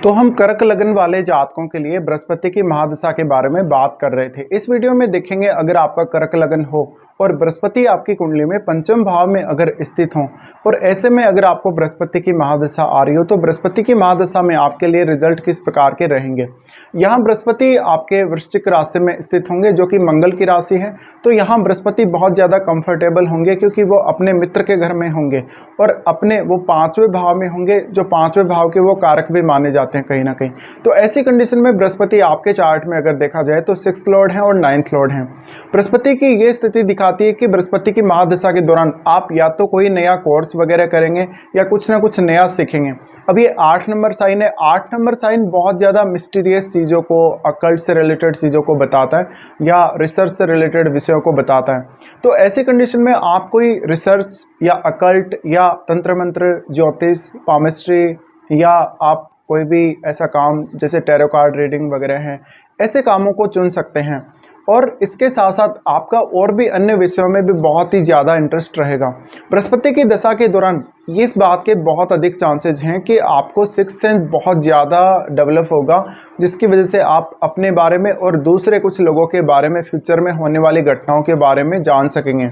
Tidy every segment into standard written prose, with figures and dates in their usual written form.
तो हम कर्क लगन वाले जातकों के लिए बृहस्पति की महादशा के बारे में बात कर रहे थे। इस वीडियो में देखेंगे अगर आपका कर्क लगन हो और बृहस्पति आपकी कुंडली में पंचम भाव में अगर स्थित हो और ऐसे में अगर आपको बृहस्पति की महादशा आ रही हो तो बृहस्पति की महादशा में आपके लिए रिजल्ट किस प्रकार के रहेंगे। यहाँ बृहस्पति आपके वृश्चिक राशि में स्थित होंगे जो कि मंगल की राशि है। तो यहाँ बृहस्पति बहुत ज़्यादा कंफर्टेबल होंगे क्योंकि वो अपने मित्र के घर में होंगे और अपने वो पांचवें भाव में होंगे जो पांचवें भाव के वो कारक भी माने जाते हैं कहीं ना कहीं। तो ऐसी कंडीशन में बृहस्पति आपके चार्ट में अगर देखा जाए तो 6th लॉर्ड हैं और 9th लॉर्ड हैं। बृहस्पति की ये स्थिति दिखाती है कि बृहस्पति की महादशा के दौरान आप या तो कोई नया कोर्स वगैरह करेंगे या कुछ ना कुछ नया सीखेंगे। अब ये 8 नंबर साइन है। 8 नंबर साइन बहुत ज़्यादा मिस्टीरियस चीज़ों को, अकल्ट से रिलेटेड चीज़ों को बताता है या रिसर्च से रिलेटेड विषयों को बताता है। तो ऐसी कंडीशन में आप कोई रिसर्च या अकल्ट या तंत्र मंत्र, ज्योतिष, पामिस्ट्री या आप कोई भी ऐसा काम जैसे टैरो कार्ड रीडिंग वगैरह हैं, ऐसे कामों को चुन सकते हैं। और इसके साथ साथ आपका और भी अन्य विषयों में भी बहुत ही ज़्यादा इंटरेस्ट रहेगा। बृहस्पति की दशा के दौरान इस बात के बहुत अधिक चांसेस हैं कि आपको सिक्स्थ सेंस बहुत ज़्यादा डेवलप होगा, जिसकी वजह से आप अपने बारे में और दूसरे कुछ लोगों के बारे में, फ्यूचर में होने वाली घटनाओं के बारे में जान सकेंगे।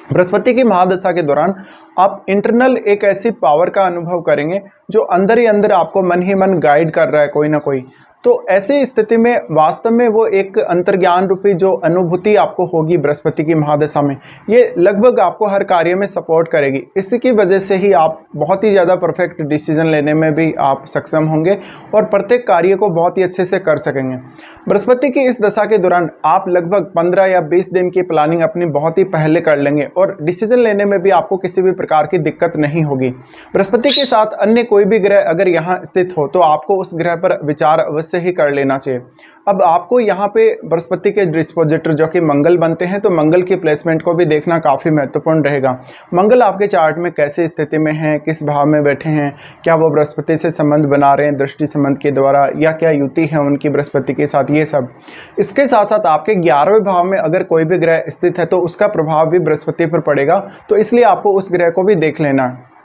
बृहस्पति की महादशा के दौरान आप इंटरनल एक ऐसी पावर का अनुभव करेंगे जो अंदर ही अंदर आपको मन ही मन गाइड कर रहा है कोई ना कोई। तो ऐसी स्थिति में वास्तव में वो एक अंतर्ज्ञान रूपी जो अनुभूति आपको होगी बृहस्पति की महादशा में, ये लगभग आपको हर कार्य में सपोर्ट करेगी। इसकी वजह से ही आप बहुत ही ज़्यादा परफेक्ट डिसीजन लेने में भी आप सक्षम होंगे और प्रत्येक कार्य को बहुत ही अच्छे से कर सकेंगे। बृहस्पति की इस दशा के दौरान आप लगभग 15 या 20 दिन की प्लानिंग अपनी बहुत ही पहले कर लेंगे और डिसीजन लेने में भी आपको किसी भी प्रकार की दिक्कत नहीं होगी। बृहस्पति के साथ अन्य कोई भी ग्रह अगर यहाँ स्थित हो तो आपको उस ग्रह पर विचार अवश्य ही कर लेना चाहिए। अब आपको यहाँ पे बृहस्पति के डिस्पोजिटर जो कि मंगल बनते हैं, तो मंगल की प्लेसमेंट को भी देखना काफ़ी महत्वपूर्ण रहेगा। मंगल आपके चार्ट में कैसे स्थिति में हैं, किस भाव में बैठे हैं, क्या वो बृहस्पति से संबंध बना रहे हैं दृष्टि संबंध के द्वारा, या क्या युति है उनकी बृहस्पति के साथ, ये सब। इसके साथ साथ आपके 11वें भाव में अगर कोई भी ग्रह स्थित है तो उसका प्रभाव भी बृहस्पति पर पड़ेगा, तो इसलिए आपको उस ग्रह को भी देख लेना है।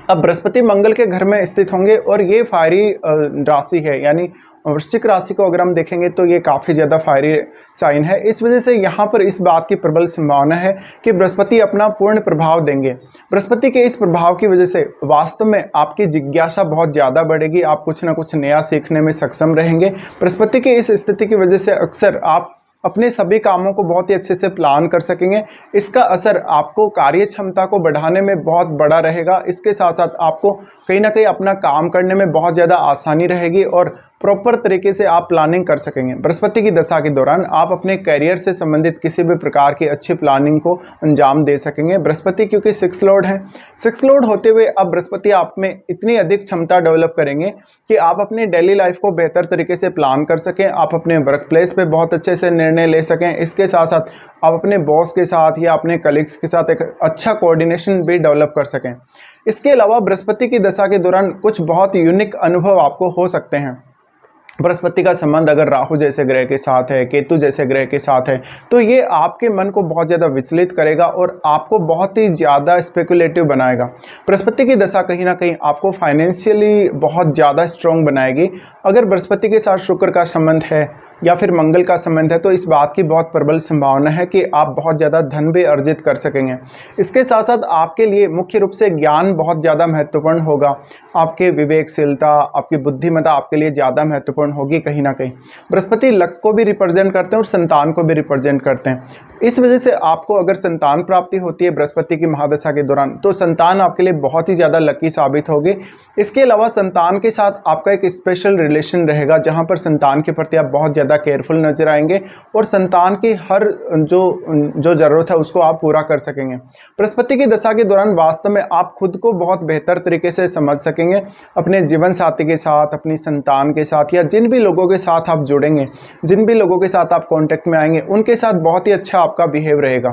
अब बृहस्पति मंगल के घर में स्थित होंगे और ये फायरी राशि है, यानी वृश्चिक राशि को अगर हम देखेंगे तो ये काफ़ी ज़्यादा फायरी साइन है। इस वजह से यहाँ पर इस बात की प्रबल संभावना है कि बृहस्पति अपना पूर्ण प्रभाव देंगे। बृहस्पति के इस प्रभाव की वजह से वास्तव में आपकी जिज्ञासा बहुत ज़्यादा बढ़ेगी, आप कुछ ना कुछ नया सीखने में सक्षम रहेंगे। बृहस्पति की इस स्थिति की वजह से अक्सर आप अपने सभी कामों को बहुत ही अच्छे से प्लान कर सकेंगे। इसका असर आपको कार्य क्षमता को बढ़ाने में बहुत बड़ा रहेगा। इसके साथ साथ आपको कहीं ना कहीं अपना काम करने में बहुत ज़्यादा आसानी रहेगी और प्रॉपर तरीके से आप प्लानिंग कर सकेंगे। बृहस्पति की दशा के दौरान आप अपने करियर से संबंधित किसी भी प्रकार की अच्छी प्लानिंग को अंजाम दे सकेंगे। बृहस्पति क्योंकि 6th लॉर्ड है, 6th लॉर्ड होते हुए अब बृहस्पति आप में इतनी अधिक क्षमता डेवलप करेंगे कि आप अपनी डेली लाइफ को बेहतर तरीके से प्लान कर सकें, आप अपने वर्क प्लेस पर बहुत अच्छे से निर्णय ले सकें। इसके साथ साथ आप अपने बॉस के साथ या अपने कलीग्स के साथ एक अच्छा कोऑर्डिनेशन भी डेवलप कर सकें। इसके अलावा बृहस्पति की दशा के दौरान कुछ बहुत यूनिक अनुभव आपको हो सकते हैं। बृहस्पति का संबंध अगर राहु जैसे ग्रह के साथ है, केतु जैसे ग्रह के साथ है, तो ये आपके मन को बहुत ज़्यादा विचलित करेगा और आपको बहुत ही ज़्यादा स्पेकुलेटिव बनाएगा। बृहस्पति की दशा कहीं ना कहीं आपको फाइनेंशियली बहुत ज़्यादा स्ट्रॉन्ग बनाएगी। अगर बृहस्पति के साथ शुक्र का संबंध है या फिर मंगल का संबंध है तो इस बात की बहुत प्रबल संभावना है कि आप बहुत ज़्यादा धन भी अर्जित कर सकेंगे। इसके साथ साथ आपके लिए मुख्य रूप से ज्ञान बहुत ज़्यादा महत्वपूर्ण होगा। आपके विवेकशीलता, आपकी बुद्धिमत्ता आपके लिए ज़्यादा महत्वपूर्ण होगी कहीं ना कहीं। बृहस्पति लक को भी रिप्रेजेंट करते हैं और संतान को भी रिप्रेजेंट करते हैं। इस वजह से आपको अगर संतान प्राप्ति होती है बृहस्पति की महादशा के दौरान तो संतान आपके लिए बहुत ही ज़्यादा लकी साबित होगी। इसके अलावा संतान के साथ आपका एक स्पेशल रिलेशन रहेगा जहाँ पर संतान के प्रति आप बहुत ज़्यादा केयरफुल नजर आएंगे और संतान की हर जो ज़रूरत है उसको आप पूरा कर सकेंगे। बृहस्पति की दशा के दौरान वास्तव में आप खुद को बहुत बेहतर तरीके से समझ सकेंगे। अपने जीवन साथी के साथ, अपनी संतान के साथ या जिन भी लोगों के साथ आप जुड़ेंगे, जिन भी लोगों के साथ आप कांटेक्ट में आएंगे, उनके साथ बहुत ही अच्छा आपका बिहेव रहेगा।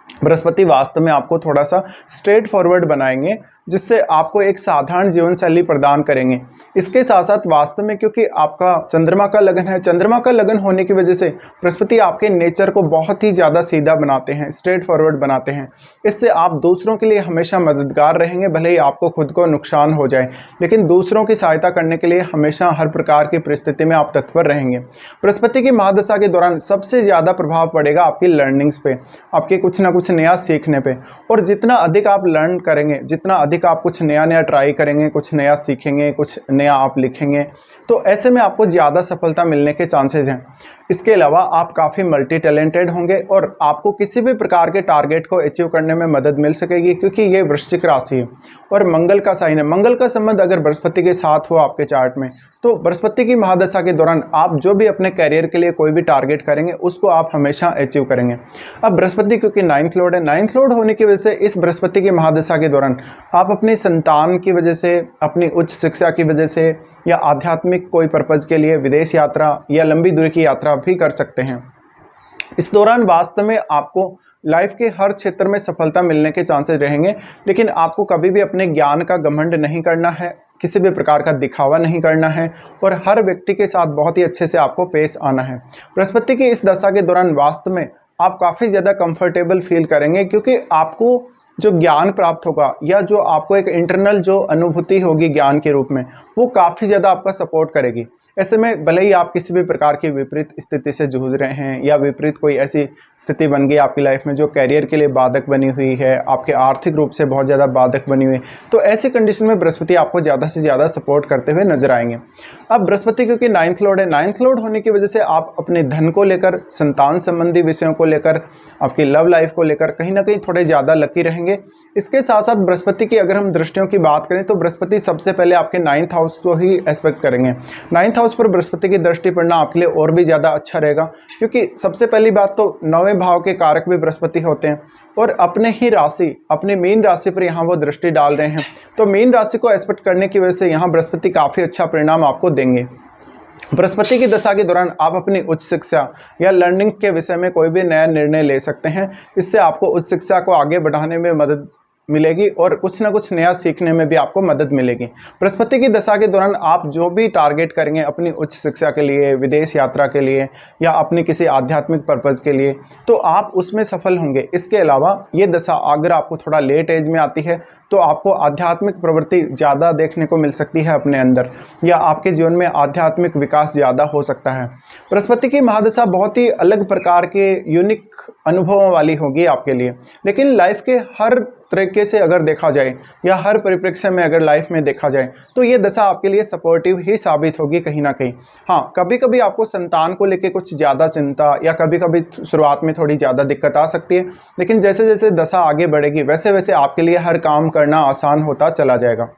बृहस्पति वास्तव में आपको थोड़ा सा स्ट्रेट फॉरवर्ड बनाएंगे, जिससे आपको एक साधारण जीवन शैली प्रदान करेंगे। इसके साथ साथ वास्तव में क्योंकि आपका चंद्रमा का लगन है, चंद्रमा का लगन होने की वजह से बृहस्पति आपके नेचर को बहुत ही ज़्यादा सीधा बनाते हैं, स्ट्रेट फॉरवर्ड बनाते हैं। इससे आप दूसरों के लिए हमेशा मददगार रहेंगे, भले ही आपको खुद को नुकसान हो जाए, लेकिन दूसरों की सहायता करने के लिए हमेशा हर प्रकार की परिस्थिति में आप तत्पर रहेंगे। बृहस्पति की महादशा के दौरान सबसे ज़्यादा प्रभाव पड़ेगा आपकी लर्निंग्स पे, आपके कुछ ना कुछ नया सीखने पे। और जितना अधिक आप लर्न करेंगे, जितना अधिक आप कुछ नया नया ट्राई करेंगे, कुछ नया सीखेंगे, कुछ नया आप लिखेंगे, तो ऐसे में आपको ज़्यादा सफलता मिलने के चांसेस हैं। इसके अलावा आप काफ़ी मल्टी टैलेंटेड होंगे और आपको किसी भी प्रकार के टारगेट को अचीव करने में मदद मिल सकेगी, क्योंकि ये वृश्चिक राशि है और मंगल का साइन है। मंगल का संबंध अगर बृहस्पति के साथ हो आपके चार्ट में, तो बृहस्पति की महादशा के दौरान आप जो भी अपने कैरियर के लिए कोई भी टारगेट करेंगे उसको आप हमेशा अचीव करेंगे। अब बृहस्पति क्योंकि 9th लॉर्ड है, 9th लॉर्ड होने की वजह से इस बृहस्पति की महादशा के दौरान आप अपनी संतान की वजह से, अपनी उच्च शिक्षा की वजह से या आध्यात्मिक कोई पर्पज़ के लिए विदेश यात्रा या लंबी दूरी की यात्रा भी कर सकते हैं। इस दौरान वास्तव में आपको लाइफ के हर क्षेत्र में सफलता मिलने के चांसेस रहेंगे, लेकिन आपको कभी भी अपने ज्ञान का घमंड नहीं करना है, किसी भी प्रकार का दिखावा नहीं करना है और हर व्यक्ति के साथ बहुत ही अच्छे से आपको पेश आना है। बृहस्पति की इस दशा के दौरान वास्तव में आप काफ़ी ज़्यादा कंफर्टेबल फील करेंगे, क्योंकि आपको जो ज्ञान प्राप्त होगा या जो आपको एक इंटरनल जो अनुभूति होगी ज्ञान के रूप में, वो काफ़ी ज़्यादा आपका सपोर्ट करेगी। ऐसे में भले ही आप किसी भी प्रकार की विपरीत स्थिति से जूझ रहे हैं या विपरीत कोई ऐसी स्थिति बन गई आपकी लाइफ में जो कैरियर के लिए बाधक बनी हुई है, आपके आर्थिक रूप से बहुत ज़्यादा बाधक बनी हुई है, तो ऐसी कंडीशन में बृहस्पति आपको ज़्यादा से ज़्यादा सपोर्ट करते हुए नजर आएंगे। अब बृहस्पति क्योंकि 9th लॉर्ड है, 9th लॉर्ड होने की वजह से आप अपने धन को लेकर, संतान संबंधी विषयों को लेकर, आपकी लव लाइफ को लेकर कहीं ना कहीं थोड़े ज़्यादा लकी रहेंगे। इसके साथ साथ बृहस्पति की अगर हम दृष्टियों की बात करें तो बृहस्पति सबसे पहले आपके 9th हाउस को ही एस्पेक्ट करेंगे। 9th हाउस पर बृहस्पति की दृष्टि पड़ना आपके लिए और भी ज़्यादा अच्छा रहेगा, क्योंकि सबसे पहली बात तो 9वें भाव के कारक भी बृहस्पति होते हैं और अपने ही राशि, अपने मीन राशि पर यहाँ वो दृष्टि डाल रहे हैं। तो मीन राशि को एस्पेक्ट करने की वजह से यहाँ बृहस्पति काफ़ी अच्छा परिणाम आपको देंगे। बृहस्पति की दशा के दौरान आप अपनी उच्च शिक्षा या लर्निंग के विषय में कोई भी नया निर्णय ले सकते हैं। इससे आपको उच्च शिक्षा को आगे बढ़ाने में मदद मिलेगी और कुछ ना कुछ नया सीखने में भी आपको मदद मिलेगी। बृहस्पति की दशा के दौरान आप जो भी टारगेट करेंगे अपनी उच्च शिक्षा के लिए, विदेश यात्रा के लिए या अपनी किसी आध्यात्मिक पर्पज़ के लिए, तो आप उसमें सफल होंगे। इसके अलावा ये दशा अगर आपको थोड़ा लेट एज में आती है तो आपको आध्यात्मिक प्रवृत्ति ज़्यादा देखने को मिल सकती है अपने अंदर, या आपके जीवन में आध्यात्मिक विकास ज़्यादा हो सकता है। बृहस्पति की महादशा बहुत ही अलग प्रकार के यूनिक अनुभवों वाली होगी आपके लिए, लेकिन लाइफ के हर तरीके से अगर देखा जाए या हर परिप्रेक्ष्य में अगर लाइफ में देखा जाए तो ये दशा आपके लिए सपोर्टिव ही साबित होगी कहीं ना कहीं। हाँ, कभी कभी आपको संतान को लेकर कुछ ज़्यादा चिंता या कभी कभी शुरुआत में थोड़ी ज़्यादा दिक्कत आ सकती है, लेकिन जैसे जैसे दशा आगे बढ़ेगी वैसे वैसे आपके लिए हर काम करना आसान होता चला जाएगा।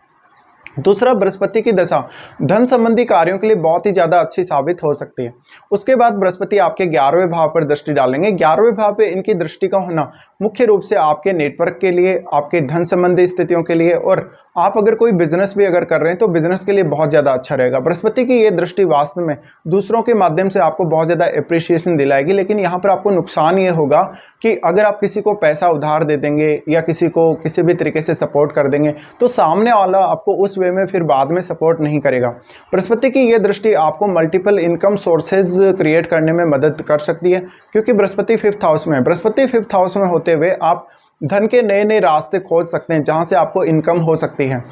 दूसरा, बृहस्पति की दशा धन संबंधी कार्यों के लिए बहुत ही ज़्यादा अच्छी साबित हो सकती है। उसके बाद बृहस्पति आपके 11वें भाव पर दृष्टि डालेंगे। 11वें भाव पे इनकी दृष्टि का होना मुख्य रूप से आपके नेटवर्क के लिए, आपके धन संबंधी स्थितियों के लिए, और आप अगर कोई बिजनेस भी अगर कर रहे हैं तो बिजनेस के लिए बहुत ज़्यादा अच्छा रहेगा। बृहस्पति की ये दृष्टि वास्तव में दूसरों के माध्यम से आपको बहुत ज़्यादा एप्रिसिएशन दिलाएगी, लेकिन यहाँ पर आपको नुकसान ये होगा कि अगर आप किसी को पैसा उधार दे देंगे या किसी को किसी भी तरीके से सपोर्ट कर देंगे तो सामने वाला आपको उस वे में फिर बाद में सपोर्ट नहीं करेगा। बृहस्पति की ये दृष्टि आपको मल्टीपल इनकम सोर्सेज क्रिएट करने में मदद कर सकती है, क्योंकि बृहस्पति 5th हाउस में है। बृहस्पति 5th हाउस में होते हुए आप धन के नए नए रास्ते खोज सकते हैं जहां से आपको इनकम हो सकती है।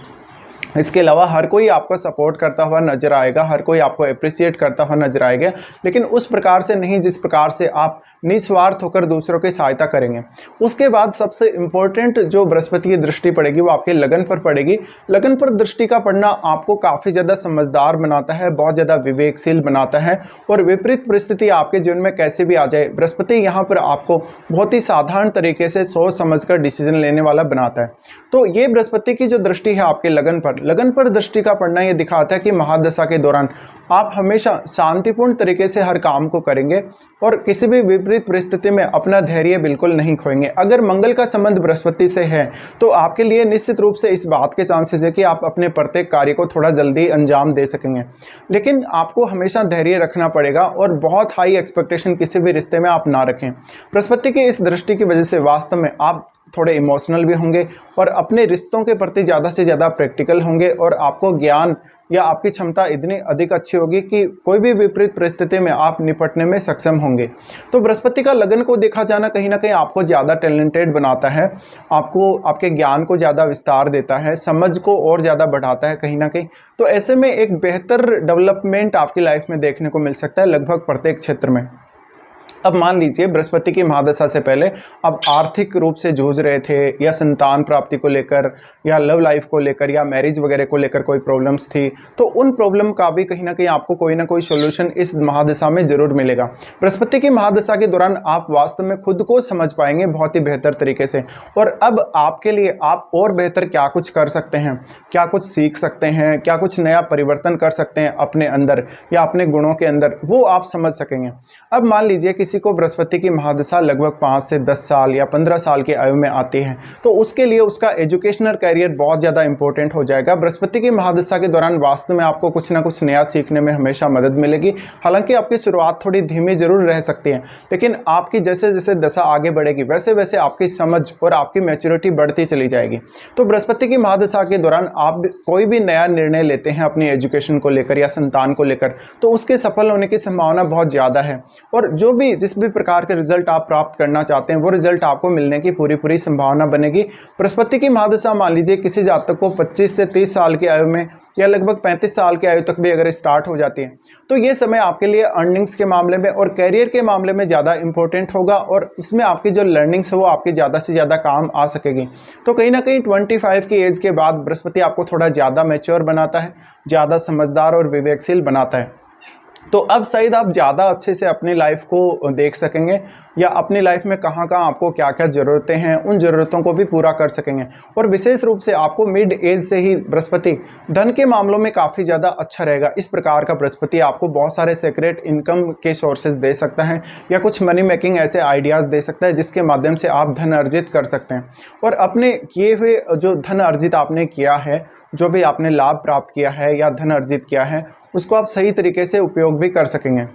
इसके अलावा हर कोई आपको सपोर्ट करता हुआ नजर आएगा, हर कोई आपको अप्रिशिएट करता हुआ नजर आएगा, लेकिन उस प्रकार से नहीं जिस प्रकार से आप निस्वार्थ होकर दूसरों की सहायता करेंगे। उसके बाद सबसे इम्पोर्टेंट जो बृहस्पति की दृष्टि पड़ेगी वो आपके लगन पर पड़ेगी। लगन पर दृष्टि का पड़ना आपको काफ़ी ज़्यादा समझदार बनाता है, बहुत ज़्यादा विवेकशील बनाता है, और विपरीत परिस्थिति आपके जीवन में कैसे भी आ जाए बृहस्पति यहाँ पर आपको बहुत ही साधारण तरीके से सोच समझकर डिसीजन लेने वाला बनाता है। तो ये बृहस्पति की जो दृष्टि है आपके लगन पर दृष्टि का पड़ना ये दिखाता है कि महादशा के दौरान आप हमेशा शांतिपूर्ण तरीके से हर काम को करेंगे और किसी भी विपरीत परिस्थिति में अपना धैर्य बिल्कुल नहीं खोएंगे। अगर मंगल का संबंध बृहस्पति से है तो आपके लिए निश्चित रूप से इस बात के चांसेस है कि आप अपने प्रत्येक कार्य को थोड़ा जल्दी अंजाम दे सकेंगे, लेकिन आपको हमेशा धैर्य रखना पड़ेगा और बहुत हाई एक्सपेक्टेशन किसी भी रिश्ते में आप ना रखें। बृहस्पति की इस दृष्टि की वजह से वास्तव में आप थोड़े इमोशनल भी होंगे और अपने रिश्तों के प्रति ज़्यादा से ज़्यादा प्रैक्टिकल होंगे और आपको ज्ञान या आपकी क्षमता इतनी अधिक अच्छी होगी कि कोई भी विपरीत परिस्थिति में आप निपटने में सक्षम होंगे। तो बृहस्पति का लगन को देखा जाना कहीं ना कहीं आपको ज़्यादा टैलेंटेड बनाता है, आपको आपके ज्ञान को ज़्यादा विस्तार देता है, समझ को और ज़्यादा बढ़ाता है कहीं ना कहीं। तो ऐसे में एक बेहतर डेवलपमेंट आपकी लाइफ में देखने को मिल सकता है लगभग प्रत्येक क्षेत्र में। अब मान लीजिए बृहस्पति की महादशा से पहले आप आर्थिक रूप से जूझ रहे थे या संतान प्राप्ति को लेकर या लव लाइफ को लेकर या मैरिज वगैरह को लेकर कोई प्रॉब्लम्स थी, तो उन प्रॉब्लम का भी कहीं ना कहीं आपको कोई ना कोई सोल्यूशन इस महादशा में जरूर मिलेगा। बृहस्पति की महादशा के दौरान आप वास्तव में खुद को समझ पाएंगे बहुत ही बेहतर तरीके से, और अब आपके लिए आप और बेहतर क्या कुछ कर सकते हैं, क्या कुछ सीख सकते हैं, क्या कुछ नया परिवर्तन कर सकते हैं अपने अंदर या अपने गुणों के अंदर, वो आप समझ सकेंगे। अब मान लीजिए किसी को बृहस्पति की महादशा लगभग 5 से 10 साल या 15 साल की आयु में आती है, तो उसके लिए उसका एजुकेशनल कैरियर बहुत ज़्यादा इंपॉर्टेंट हो जाएगा। बृहस्पति की महादशा के दौरान वास्तव में आपको कुछ ना कुछ नया सीखने में हमेशा मदद मिलेगी। हालांकि आपकी शुरुआत थोड़ी धीमी जरूर रह सकती है, लेकिन आपकी जैसे जैसे दशा आगे बढ़ेगी वैसे वैसे आपकी समझ और आपकी मैच्योरिटी बढ़ती चली जाएगी। तो बृहस्पति की महादशा के दौरान आप कोई भी नया निर्णय लेते हैं अपनी एजुकेशन को लेकर या संतान को लेकर, तो उसके सफल होने की संभावना बहुत ज़्यादा है, और जिस भी प्रकार के रिजल्ट आप प्राप्त करना चाहते हैं वो रिजल्ट आपको मिलने की पूरी संभावना बनेगी। बृहस्पति की महादशा मान लीजिए किसी जातक को 25 से 30 साल की आयु में या लगभग 35 साल की आयु तक भी अगर स्टार्ट हो जाती है, तो ये समय आपके लिए अर्निंग्स के मामले में और कैरियर के मामले में ज़्यादा इंपॉर्टेंट होगा, और इसमें आपकी जो लर्निंग्स है वो आपकी ज़्यादा से ज़्यादा काम आ सकेगी। तो कहीं ना कहीं 25 की एज के बाद बृहस्पति आपको थोड़ा ज़्यादा मैच्योर बनाता है, ज़्यादा समझदार और विवेकशील बनाता है। तो अब शायद आप ज़्यादा अच्छे से अपनी लाइफ को देख सकेंगे या अपनी लाइफ में कहाँ कहाँ आपको क्या क्या ज़रूरतें हैं उन ज़रूरतों को भी पूरा कर सकेंगे। और विशेष रूप से आपको मिड एज से ही बृहस्पति धन के मामलों में काफ़ी ज़्यादा अच्छा रहेगा। इस प्रकार का बृहस्पति आपको बहुत सारे सीक्रेट इनकम के सोर्सेज दे सकता है या कुछ मनी मेकिंग ऐसे आइडियाज़ दे सकता है जिसके माध्यम से आप धन अर्जित कर सकते हैं, और अपने किए हुए जो धन अर्जित आपने किया है, जो भी आपने लाभ प्राप्त किया है या धन अर्जित किया है, उसको आप सही तरीके से उपयोग भी कर सकेंगे।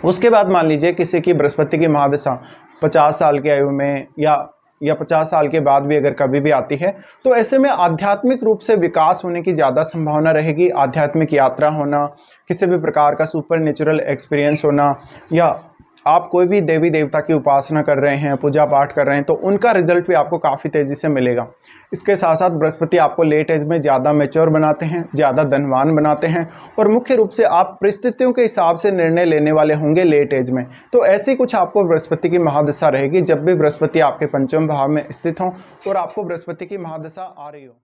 उसके बाद मान लीजिए किसी की बृहस्पति की महादशा 50 साल की आयु में या 50 साल के बाद भी अगर कभी भी आती है, तो ऐसे में आध्यात्मिक रूप से विकास होने की ज़्यादा संभावना रहेगी। आध्यात्मिक यात्रा होना, किसी भी प्रकार का सुपर नेचुरल एक्सपीरियंस होना, या आप कोई भी देवी देवता की उपासना कर रहे हैं, पूजा पाठ कर रहे हैं, तो उनका रिजल्ट भी आपको काफ़ी तेज़ी से मिलेगा। इसके साथ साथ बृहस्पति आपको लेट एज में ज़्यादा मैच्योर बनाते हैं, ज़्यादा धनवान बनाते हैं, और मुख्य रूप से आप परिस्थितियों के हिसाब से निर्णय लेने वाले होंगे लेट एज में। तो ऐसी कुछ आपको बृहस्पति की महादशा रहेगी जब भी बृहस्पति आपके पंचम भाव में स्थित हों और आपको बृहस्पति की महादशा आ रही हो।